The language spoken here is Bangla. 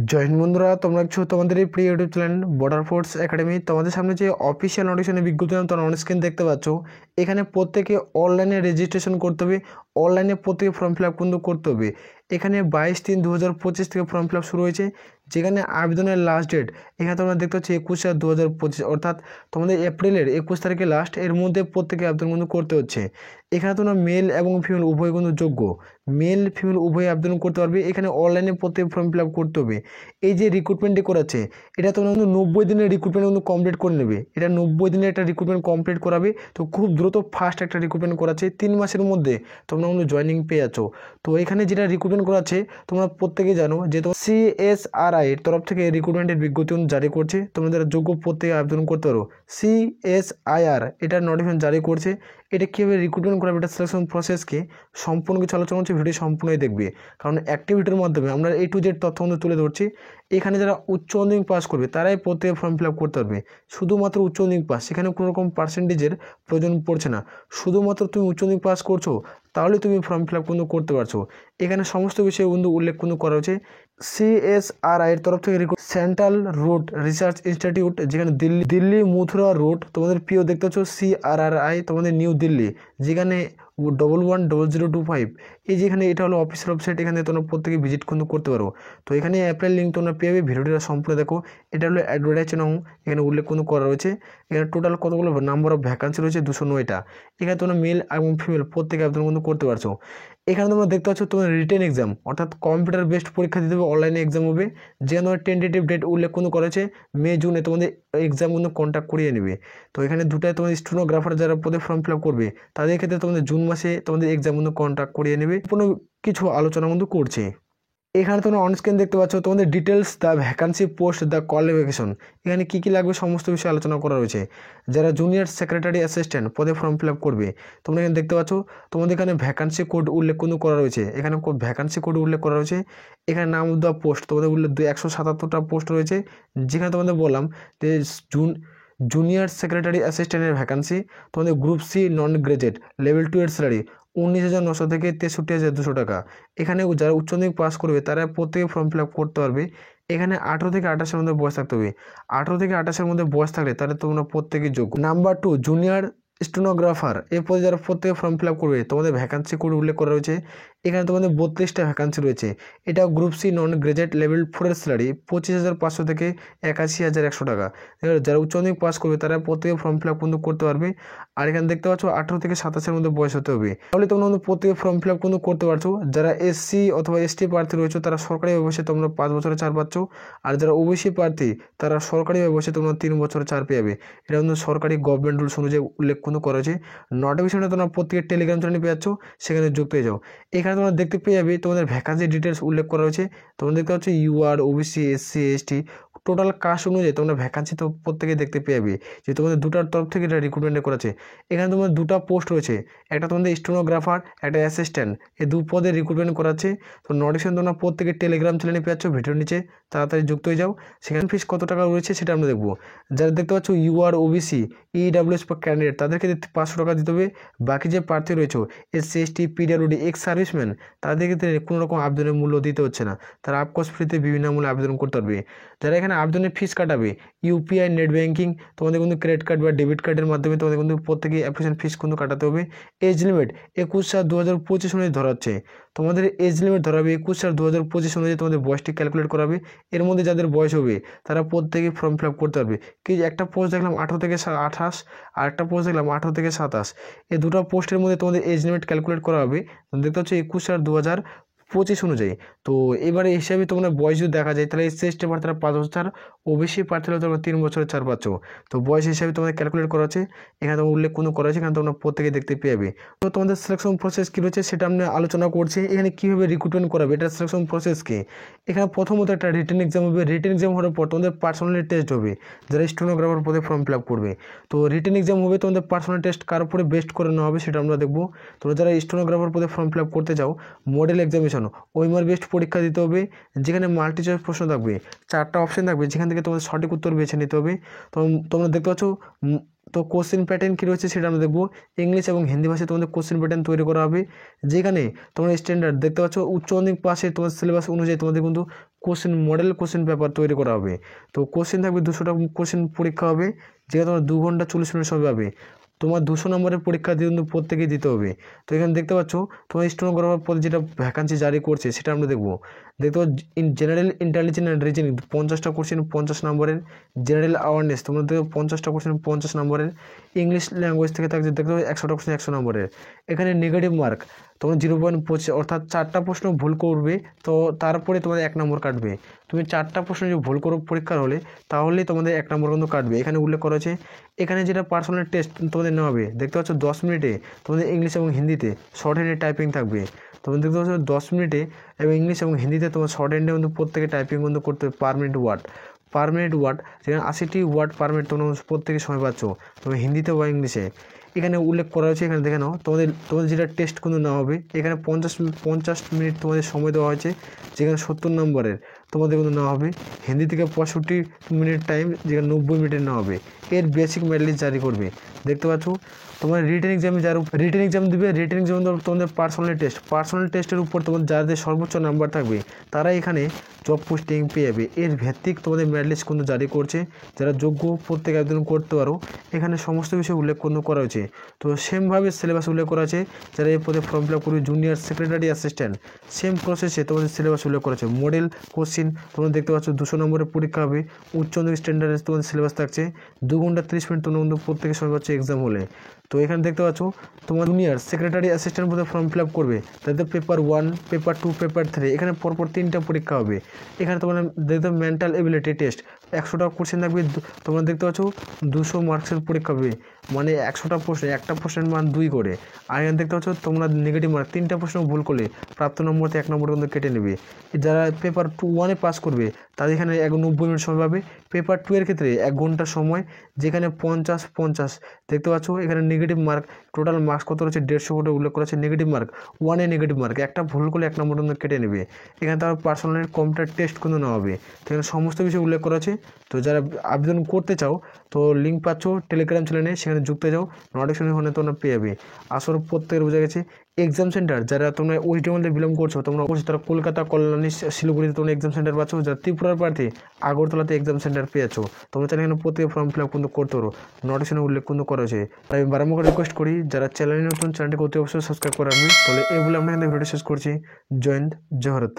জয় হিন্দ বন্ধুরা, তোমরা দেখছো তোমাদের এই প্রিয় YouTube channel border force academy. তোমাদের সামনে যে অফিসিয়াল নোটিফিকেশনের বিজ্ঞপ্তি তোমরা অন স্ক্রিন দেখতে পাচ্ছ, এখানে প্রত্যেকে অনলাইনে রেজিস্ট্রেশন করতে হবে, অনলাইনে প্রত্যেকে ফর্ম ফিল আপ কিন্তু করতে হবে। এখানে 22/3/2025 থেকে ফর্ম ফিল আপ শুরু হয়েছে, যেখানে আবেদনের লাস্ট ডেট এখানে তোমরা দেখতে পাচ্ছ 21/4/2025, অর্থাৎ তোমাদের এপ্রিলের 21 তারিখে লাস্ট। এর মধ্যে প্রত্যেকে আবেদন কিন্তু করতে হচ্ছে। এখানে তোমরা মেল এবং ফিমেল উভয় কিন্তু যোগ্য, মেল ফিমেল উভয় আবেদন করতে পারবে। এখানে অনলাইনে প্রত্যেক ফর্ম ফিল আপ করতে হবে। এই যে রিক্রুটমেন্টটি করাচ্ছে, এটা তোমরা কিন্তু 90 দিনের রিক্রুটমেন্ট কিন্তু কমপ্লিট করে নেবে। এটা 90 দিনের একটা রিক্রুটমেন্ট কমপ্লিট করাবে, তো খুব দ্রুত ফাস্ট একটা রিক্রুটমেন্ট করাচ্ছে। 3 মাসের মধ্যে তোমরা কিন্তু জয়েনিং পেয়ে যাচ্ছ। তো এখানে যেটা রিক্রুটমেন্ট করাচ্ছে তোমরা প্রত্যেকে জানো যে তোমার CSRI এর তরফ থেকে রিক্রুটমেন্টের বিজ্ঞপ্তি জারি করছে। তোমরা যারা যোগ্য প্রত্যেকে আবেদন করতে পারো। CSIR এটার নোটিফিকেশন জারি করছে। এটা কীভাবে রিক্রুটমেন্ট করাবে, এটা সিলেকশন প্রসেসকে সম্পূর্ণ কিছু আলোচনা হচ্ছে, ভিডিও সম্পূর্ণই দেখবে। কারণ অ্যাক্টিভিটির মাধ্যমে আমরা A to Z তথ্য কিন্তু তুলে ধরছি। এখানে যারা উচ্চ মাধ্যমিক পাস করবে তারাই প্রত্যেকে ফর্ম ফিল আপ করতে পারবে। শুধুমাত্র উচ্চ মাধ্যমিক পাস, সেখানে কোনো রকম পার্সেন্টেজের প্রয়োজন পড়ছে না। শুধুমাত্র তুমি উচ্চ মাধ্যমিক পাস করছো তাহলে তুমি ফর্ম ফিল আপ কিন্তু করতে পারছো। এখানে সমস্ত বিষয়ে কিন্তু উল্লেখ কিন্তু করা হয়েছে। CSRI এর তরফ থেকে সেন্ট্রাল রোড রিসার্চ ইনস্টিটিউট, যেখানে দিল্লি মথুরা রোড তোমাদের প্রিয় দেখতে পাচ্ছ। CRRI তোমাদের নিউ দিল্লি, যেখানে 110025, এই যেখানে এটা হলো অফিসিয়াল ওয়েবসাইট। এখানে তোমরা প্রত্যেকে ভিজিট কিন্তু করতে পারো। তো এখানে অ্যাপ্লাই লিঙ্ক তোমরা পেয়ে যাবে। ভিডিওটা সম্পূর্ণ দেখো। এটা হলো অ্যাডভার্টাইজ নং, এখানে উল্লেখ কিন্তু করা রয়েছে। এখানে টোটাল কতগুলো নাম্বার অফ ভ্যাকান্সি রয়েছে, 209টা। এখানে তোমরা মেল এবং ফিমেল প্রত্যেকে আবেদন কিন্তু করতে পারছো। এখানে তোমরা দেখতে পাচ্ছ তোমার রিটেন এক্সাম, অর্থাৎ কম্পিউটার বেসড পরীক্ষা দিতে হবে, অনলাইনে এক্সাম হবে। যেখানে তোমার টেন্টেটিভ ডেট উল্লেখ কিন্তু করেছে মে-জুনে তোমাদের এক্সাম কিন্তু কন্ডাক্ট করিয়ে নেবে। তো এখানে দুটায় তোমাদের স্টেনোগ্রাফার যারা পদে ফর্ম ফিল আপ করবে তাদের ক্ষেত্রে তোমাদের জুন মাসে তোমাদের এক্সাম কিন্তু কন্ডাক্ট করিয়ে নেবে। কোনো কিছু আলোচনা কিন্তু করছে। এখানে তোমরা অন স্ক্রিন দেখতে পাচ্ছ তোমাদের details, the vacancy post, the qualification. এখানে কী কী লাগবে সমস্ত বিষয়ে আলোচনা করা রয়েছে। যারা জুনিয়র সেক্রেটারি অ্যাসিস্ট্যান্ট পদে ফর্ম ফিল আপ করবে তোমরা এখানে দেখতে পাচ্ছ তোমাদের এখানে ভ্যাকান্সি কোড উল্লেখ কিন্তু করা রয়েছে। এখানে ভ্যাকান্সি কোড উল্লেখ করা রয়েছে। এখানে নাম অফ দ্য পোস্ট তোমাদের উল্লেখ 177টা পোস্ট রয়েছে। যেখানে তোমাদের বললাম যে জুনিয়র সেক্রেটারি অ্যাসিস্ট্যান্টের ভ্যাকান্সি তোমাদের group C non graduate level 2 এর স্যালারি 19,900 থেকে 63,200 টাকা। এখানে যারা উচ্চ মাধ্যমিক পাস করবে তারা প্রত্যেকে ফর্ম ফিল আপ করতে পারবে। এখানে 18 থেকে 28-এর মধ্যে বয়স থাকতে হবে। 18 থেকে 28-এর মধ্যে বয়স থাকলে তাহলে তোমরা প্রত্যেকেই যোগ্য। Number 2, junior stenographer. এই পদে যারা প্রত্যেকে ফর্ম ফিল আপ করবে তোমাদের ভ্যাকান্সি কোড উল্লেখ করা রয়েছে। এখানে তোমাদের 32টা ভ্যাকান্সি রয়েছে। এটা group C non graduate level 4 এর স্যালারি 25,500 থেকে 81,100 টাকা। যারা উচ্চ মাধ্যমিক পাস করবে তারা প্রত্যেকে ফর্ম ফিল আপ কিন্তু করতে পারবে। আর এখানে দেখতে পাচ্ছ 18 থেকে 27-এর মধ্যে বয়স হতে হবে, তাহলে তোমরা প্রত্যেকে ফর্ম ফিল আপ কিন্তু করতে পারছো। যারা এসসি অথবা এসটি প্রার্থী রয়েছে তারা সরকারিভাবে বসে তোমরা 5 বছরের ছাড় পাচ্ছ। আর যারা ওবিসি প্রার্থী তারা সরকারিভাবে বসে তোমরা 3 বছরের ছাড় পেয়ে যাবে। এটা কিন্তু সরকারি গভর্নমেন্ট রুলস অনুযায়ী উল্লেখ কিন্তু করা হয়েছে। নোটিফিকেশনটা তোমরা প্রত্যেকের টেলিগ্রাম চ্যানেলে পেয়ে যাচ্ছ, সেখানে যুক্ত হয়ে যাও। এখানে তোমরা দেখতে পেয়ে যাবে তোমাদের ভ্যাকান্সি ডিটেলস উল্লেখ করা রয়েছে। তোমরা দেখতে পাচ্ছ UR, OBC, SC, ST total caste অনুযায়ী তোমরা ভ্যাকান্সি তো প্রত্যেকে দেখতে পেয়ে যাবে যে তোমাদের দুটার তরফ থেকে এটা রিক্রুটমেন্ট করেছে। এখানে তোমাদের দুটা পোস্ট রয়েছে, একটা তোমাদের স্টেনোগ্রাফার, একটা অ্যাসিস্ট্যান্ট। এই 2 পদে রিক্রুটমেন্ট করাচ্ছে। তো নোটিফিকেশন তোমরা প্রত্যেকে টেলিগ্রাম চ্যানেলে পেয়ে যাচ্ছ, ভিডিওর নিচে তাড়াতাড়ি যুক্ত হয়ে যাও। সেখানে ফিস কত টাকা রয়েছে সেটা আমরা দেখবো। যারা দেখতে পাচ্ছ UR, ওবিসি, EWS ক্যান্ডিডেট তাদেরকে 500 টাকা দিতে হবে। বাকি যে প্রার্থী রয়েছে SC, ST, PWD, ex serviceman তাদের ক্ষেত্রে কোনো রকম আবেদনের মূল্য দিতে হচ্ছে না। তারা আপকোর্স ফ্রিতে বিভিন্ন মূল্যে আবেদন করতে পারবে। যারা এখানে আবেদনের ফিস কাটাবে UPI, নেট ব্যাঙ্কিং, তোমাদের কিন্তু ক্রেডিট কার্ড বা ডেবিট কার্ডের মাধ্যমে তোমাদের কিন্তু প্রত্যেকে অ্যাপ্লিকেশন ফিস কিন্তু কাটাতে হবে। এজ লিমিট 21/7/2025 অনুযায়ী ধরা হচ্ছে। তোমাদের এজ লিমিট ধরা হবে 21/7/2025 অনুযায়ী তোমাদের বয়সটি ক্যালকুলেট করা হবে। এর মধ্যে যাদের বয়স হবে তারা প্রত্যেকে ফর্ম ফিল আপ করতে পারবে। কি একটা পোস্ট দেখলাম 18 থেকে 28, আর একটা পোস্ট দেখলাম 18 থেকে 27। এই দুটো পোস্টের মধ্যে তোমাদের এজ লিমিট ক্যালকুলেট করা হবে। দেখতে হচ্ছে 21/7/2025 অনুযায়ী। তো এবারে হিসাবে তোমরা বয়স যদি দেখা যায় তাহলে এসসি, এসটি প্রার্থীরা 5 বছর ছাড়, ওবিসি প্রার্থীরা তোমরা 3 বছরের ছাড় পাচ্ছ। তো বয়স হিসাবে তোমাদের ক্যালকুলেট করা হচ্ছে। এখানে তোমরা উল্লেখ কোনো করা হয়েছে, এখানে তোমরা প্রত্যেকে দেখতে পেয়ে যাবে। তো তোমাদের সিলেকশন প্রসেস কী রয়েছে সেটা আমরা আলোচনা করছি। এখানে কীভাবে রিক্রুটমেন্ট করাবে, এটা সিলেকশন প্রসেস কি। এখানে প্রথমত একটা রিটেন এক্সাম হবে। রিটেন এক্সাম হওয়ার পর তোমাদের পার্সোনালি টেস্ট হবে, যারা স্টেনোগ্রাফার পদে ফর্ম ফিল আপ করবে। তো রিটেন এক্সাম হবে, তোমাদের পার্সোনাল টেস্ট কার উপরে বেস্ট করে নেওয়া হবে সেটা আমরা দেখবো। তোমরা যারা স্টেনোগ্রাফার পদে ফর্ম ফিল আপ করতে চাও মডেল এক্সামিনেশন ওএমআর বেস্ট পরীক্ষা দিতে হবে, যেখানে মাল্টি চয়েস প্রশ্ন থাকবে, 4টা অপশন থাকবে, যেখান থেকে তোমাদের সঠিক উত্তর বেছে নিতে হবে। তো তোমরা দেখতে পাচ্ছ তো কোশ্চেন প্যাটার্ন কী রয়েছে সেটা আমরা দেখবো। ইংলিশ এবং হিন্দি ভাষায় তোমাদের কোশ্চেন প্যাটার্ন তৈরি করা হবে, যেখানে তোমরা স্ট্যান্ডার্ড দেখতে পাচ্ছ উচ্চ মাধ্যমিক পাশে তোমাদের সিলেবাস অনুযায়ী তোমাদের কিন্তু কোশ্চেন মডেল কোশ্চেন পেপার তৈরি করা হবে। তো কোশ্চেন থাকবে 200টা কোশ্চেন পরীক্ষা হবে, যেটা তোমার 2 ঘন্টা 40 মিনিট সময় পাবে। তোমার 200 নম্বরের পরীক্ষা কিন্তু প্রত্যেকেই দিতে হবে। তো এখানে দেখতে পাচ্ছ তোমার স্টেনোগ্রাফার পদে যেটা ভ্যাকান্সি জারি করছে সেটা আমরা দেখবো। দেখতে পাচ্ছ in general intelligence and reasoning 50টা কোশ্চেন 50 নম্বরের, জেনারেল অ্যাওয়ারনেস তোমরা দেখো 50টা কোশ্চেন 50 নম্বরের, ইংলিশ ল্যাঙ্গুয়েজ থেকে থাকছে দেখতে পাচ্ছ 100টা কোশ্চেন 100 নম্বরের। এখানে নেগেটিভ মার্ক তোমার 0.25 অর্থাৎ 4টা প্রশ্ন ভুল করবে তো তারপরে তোমাদের 1 নম্বর কাটবে। তুমি 4টা প্রশ্ন যদি ভুল করো পরীক্ষার হলে তাহলে তোমাদের 1 নম্বর কিন্তু কাটবে। এখানে উল্লেখ করা আছে এখানে যেটা পার্সোনাল টেস্ট তোমাদের নেওয়া হবে দেখতে পাচ্ছ 10 মিনিটে তোমাদের ইংলিশ এবং হিন্দিতে শর্ট হ্যান্ডে টাইপিং থাকবে। তোমরা দেখতে পাচ্ছ 10 মিনিটে এবং ইংলিশ এবং হিন্দিতে তোমার শর্ট হ্যান্ডে কিন্তু প্রত্যেকে টাইপিং কিন্তু করতে হবে পার মিনিট ওয়ার্ড যেখানে 80টি ওয়ার্ড পার মিনিট তোমরা প্রত্যেকে সময় পাচ্ছ তবে হিন্দিতে বা ইংলিশে। এখানে উল্লেখ করা হয়েছে, এখানে দেখে নাও তোমাদের যেটা টেস্ট কিন্তু নেওয়া হবে এখানে 50 মিনিট তোমাদের সময় দেওয়া হয়েছে, যেখানে 70 নম্বরের তোমাদের কিন্তু নেওয়া হবে। হিন্দি থেকে 65 মিনিট টাইম, যেখানে 90 মিনিটের নেওয়া হবে। এর বেসিক মেরিট লিস্ট জারি করবে। দেখতে পাচ্ছ তোমার রিটেন এক্সামে যারা রিটেন এক্সাম দিবে, রিটেন এক্সাম তোমাদের পার্সোনাল টেস্টের উপর তোমাদের যাদের সর্বোচ্চ নাম্বার থাকবে তারা এখানে জব পোস্টিং পেয়ে যাবে। এর ভিত্তিক তোমাদের মেরিট লিস্ট কিন্তু জারি করছে, যারা যোগ্য প্রত্যেক আবেদন করতে পারো। এখানে সমস্ত বিষয় উল্লেখ করা হয়েছে। তো সেমভাবে সিলেবাস উল্লেখ করা আছে, যারা এই পদে ফর্ম ফিল আপ করবে জুনিয়র সেক্রেটারি অ্যাসিস্ট্যান্ট সেম প্রসেসে তোমাদের সিলেবাস উল্লেখ করা আছে। মডেল কোশ্চিন তোমরা দেখতে পাচ্ছ 200 নম্বরের পরীক্ষা হবে, উচ্চ মাধ্যমিক স্ট্যান্ডার্ডে তোমাদের সিলেবাস থাকছে। 2 ঘন্টা 30 মিনিট তোমরা কিন্তু প্রত্যেকের সময় পাচ্ছে এক্সাম হলে। তো এখানে দেখতে পাচ্ছ তোমার জুনিয়র সেক্রেটারি অ্যাসিস্ট্যান্ট পদে ফর্ম ফিল আপ করবে, তাতে পেপার 1, পেপার 2, পেপার 3 এখানে পরপর 3টা পরীক্ষা হবে। এখানে তোমরা দেখতে মেন্টাল এবিলিটি টেস্ট 100টা কোশ্চেন থাকবে, তোমরা দেখতে পাচ্ছ 200 মার্কসের পরীক্ষা হবে, মানে 100টা প্রশ্ন একটা প্রশ্নের মান 2 করে। আর এখানে দেখতে পাচ্ছ তোমরা নেগেটিভ মার্ক 3টা প্রশ্ন ভুল করলে প্রাপ্ত নম্বরতে 1 নম্বর কিন্তু কেটে নেবে। যারা পেপার 1-এ পাস করবে তাদের এখানে 90 মিনিট সময় পাবে। পেপার 2 এর ক্ষেত্রে 1 ঘন্টা সময়, যেখানে 50 দেখতে পাচ্ছ এখানে নেগেটিভ মার্ক টোটাল মার্কস কত রয়েছে 150 করে উল্লেখ করা আছে। নেগেটিভ মার্ক 1-এ নেগেটিভ মার্ক একটা ভুল করলে 1 নম্বর কিন্তু কেটে নেবে। এখানে তার পার্সোনাল কম্পিউটার টেস্ট কিন্তু নেওয়া হবে। তো এখানে সমস্ত বিষয় উল্লেখ করা আছে। তো যারা আবেদন করতে চাও তো লিঙ্ক পাচ্ছ টেলিগ্রাম চ্যানেলে, সেখানে যুক্ত যাও, নোটিফিকেশন ওখানে তোমরা পেয়ে যাবে। আসলে প্রত্যেকের বোঝা গেছে এক্সাম সেন্টার যারা তোমরা ওয়েস্ট বেঙ্গল থেকে বিলং করছো তোমরা অবশ্যই তারা কলকাতা, কল্যাণী, শিলিগুড়িতে তোমরা এক্সাম সেন্টার পাচ্ছ। যারা ত্রিপুরার প্রার্থী আগরতলাতে এক্সাম সেন্টার পেয়েছো, তোমরা চাইলে এখানে প্রত্যেকে ফর্ম ফিল আপ কিন্তু করতে পারো, নোটিফিকেশনে উল্লেখ কিন্তু করা হয়েছে। তাই আমি বারবার রিকোয়েস্ট করি যারা চ্যানেলে নতুন চ্যানেলটিকে অতি অবশ্যই সাবস্ক্রাইব করে রাখবেন। তাহলে এই বলে আমরা এখানে ভিডিওটি শেষ করছি। জয় হিন্দ, জয় ভারত।